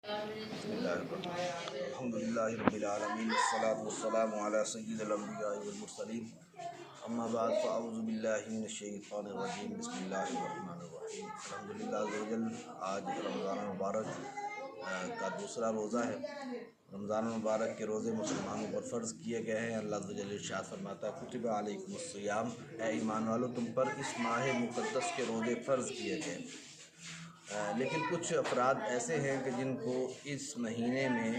الحمدللہ رب العالمین والصلاة والسلام علی سید الانبیاء والمرسلین اما بعد فاعوذ باللہ من الشیطان الرجیم بسم اللہ الرحمن الرحیم الحمدللہ عز وجل آج رمضان المبارک کا دوسرا روزہ ہے۔ رمضان المبارک کے روزے مسلمانوں پر فرض کیے گئے ہیں۔ اللہ عز وجل ارشاد فرماتا ہے کتب علیکم الصیام، اے ایمان والو تم پر اس ماہ مقدس کے روزے فرض کیے گئے۔ لیکن کچھ افراد ایسے ہیں کہ جن کو اس مہینے میں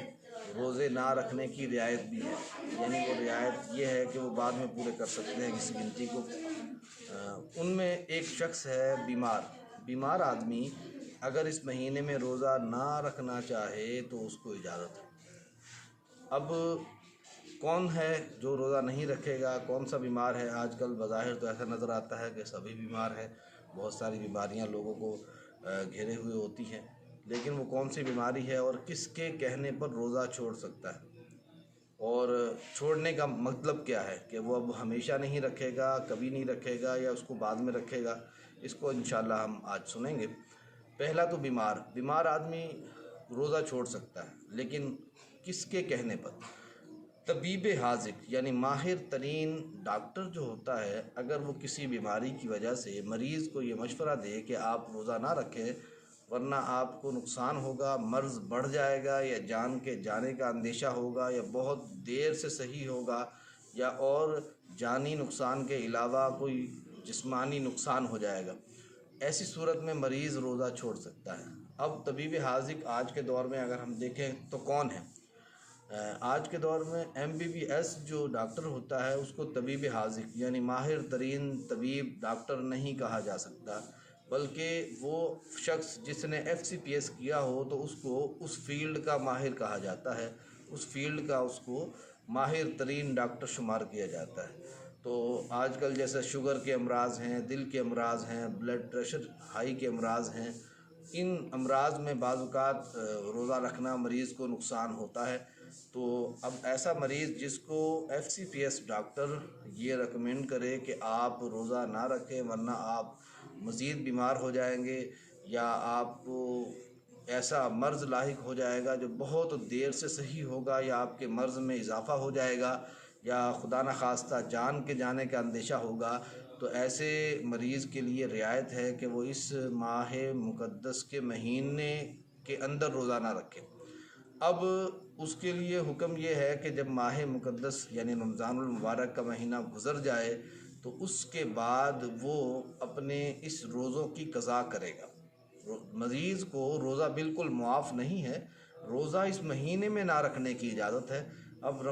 روزے نہ رکھنے کی رعایت بھی ہے، یعنی وہ رعایت یہ ہے کہ وہ بعد میں پورے کر سکتے ہیں کسی گنتی کو۔ ان میں ایک شخص ہے بیمار آدمی اگر اس مہینے میں روزہ نہ رکھنا چاہے تو اس کو اجازت ہے۔ اب کون ہے جو روزہ نہیں رکھے گا، کون سا بیمار ہے؟ آج کل بظاہر تو ایسا نظر آتا ہے کہ سبھی بیمار ہیں، بہت ساری بیماریاں لوگوں کو گھیرے ہوئے ہوتی ہیں، لیکن وہ کون سی بیماری ہے اور کس کے کہنے پر روزہ چھوڑ سکتا ہے، اور چھوڑنے کا مطلب کیا ہے کہ وہ اب ہمیشہ نہیں رکھے گا، کبھی نہیں رکھے گا، یا اس کو بعد میں رکھے گا؟ اس کو انشاءاللہ ہم آج سنیں گے۔ پہلا تو بیمار آدمی روزہ چھوڑ سکتا ہے، لیکن کس کے کہنے پر؟ طبیب حاذق یعنی ماہر ترین ڈاکٹر جو ہوتا ہے، اگر وہ کسی بیماری کی وجہ سے مریض کو یہ مشورہ دے کہ آپ روزہ نہ رکھیں ورنہ آپ کو نقصان ہوگا، مرض بڑھ جائے گا، یا جان کے جانے کا اندیشہ ہوگا، یا بہت دیر سے صحیح ہوگا، یا اور جانی نقصان کے علاوہ کوئی جسمانی نقصان ہو جائے گا، ایسی صورت میں مریض روزہ چھوڑ سکتا ہے۔ اب طبیب حاذق آج کے دور میں اگر ہم دیکھیں تو کون ہے؟ آج کے دور میں MBBS جو ڈاکٹر ہوتا ہے اس کو طبیب حاذق یعنی ماہر ترین طبیب ڈاکٹر نہیں کہا جا سکتا، بلکہ وہ شخص جس نے FCPS کیا ہو تو اس کو اس فیلڈ کا ماہر کہا جاتا ہے، اس فیلڈ کا اس کو ماہر ترین ڈاکٹر شمار کیا جاتا ہے۔ تو آج کل جیسے شوگر کے امراض ہیں، دل کے امراض ہیں، بلڈ پریشر ہائی کے امراض ہیں، ان امراض میں بعض اوقات روزہ رکھنا مریض کو نقصان ہوتا ہے۔ تو اب ایسا مریض جس کو FCPS ڈاکٹر یہ ریکمینڈ کرے کہ آپ روزہ نہ رکھیں ورنہ آپ مزید بیمار ہو جائیں گے، یا آپ کو ایسا مرض لاحق ہو جائے گا جو بہت دیر سے صحیح ہوگا، یا آپ کے مرض میں اضافہ ہو جائے گا، یا خدا نخواستہ جان کے جانے کا اندیشہ ہوگا، تو ایسے مریض کے لیے رعایت ہے کہ وہ اس ماہ مقدس کے مہینے کے اندر روزہ نہ رکھے۔ اب اس کے لیے حکم یہ ہے کہ جب ماہ مقدس یعنی رمضان المبارک کا مہینہ گزر جائے تو اس کے بعد وہ اپنے اس روزوں کی قضا کرے گا۔ مریض کو روزہ بالکل معاف نہیں ہے، روزہ اس مہینے میں نہ رکھنے کی اجازت ہے۔ اب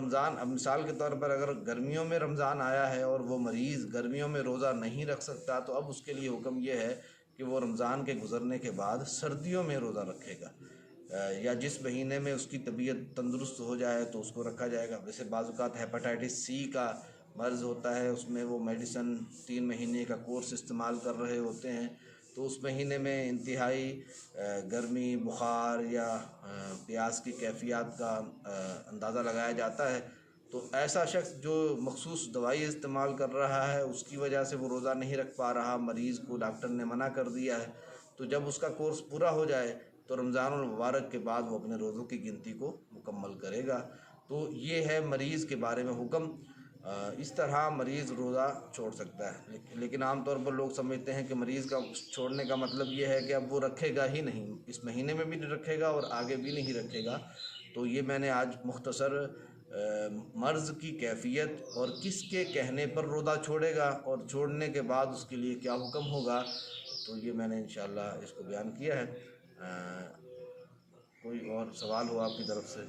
مثال کے طور پر اگر گرمیوں میں رمضان آیا ہے اور وہ مریض گرمیوں میں روزہ نہیں رکھ سکتا تو اب اس کے لیے حکم یہ ہے کہ وہ رمضان کے گزرنے کے بعد سردیوں میں روزہ رکھے گا، یا جس مہینے میں اس کی طبیعت تندرست ہو جائے تو اس کو رکھا جائے گا۔ جیسے بعض اوقات ہیپاٹائٹس C کا مرض ہوتا ہے، اس میں وہ میڈیسن 3 مہینے کا کورس استعمال کر رہے ہوتے ہیں، تو اس مہینے میں انتہائی گرمی، بخار یا پیاس کی کیفیات کا اندازہ لگایا جاتا ہے، تو ایسا شخص جو مخصوص دوائی استعمال کر رہا ہے اس کی وجہ سے وہ روزہ نہیں رکھ پا رہا، مریض کو ڈاکٹر نے منع کر دیا ہے، تو جب اس کا کورس پورا ہو جائے تو رمضان المبارک کے بعد وہ اپنے روزوں کی گنتی کو مکمل کرے گا۔ تو یہ ہے مریض کے بارے میں حکم۔ اس طرح مریض روزہ چھوڑ سکتا ہے، لیکن عام طور پر لوگ سمجھتے ہیں کہ مریض کا چھوڑنے کا مطلب یہ ہے کہ اب وہ رکھے گا ہی نہیں، اس مہینے میں بھی نہیں رکھے گا اور آگے بھی نہیں رکھے گا۔ تو یہ میں نے آج مختصر مرض کی کیفیت اور کس کے کہنے پر روزہ چھوڑے گا اور چھوڑنے کے بعد اس کے لیے کیا حکم ہوگا، تو یہ میں نے انشاءاللہ اس کو بیان کیا ہے۔ کوئی اور سوال ہو آپ کی طرف سے؟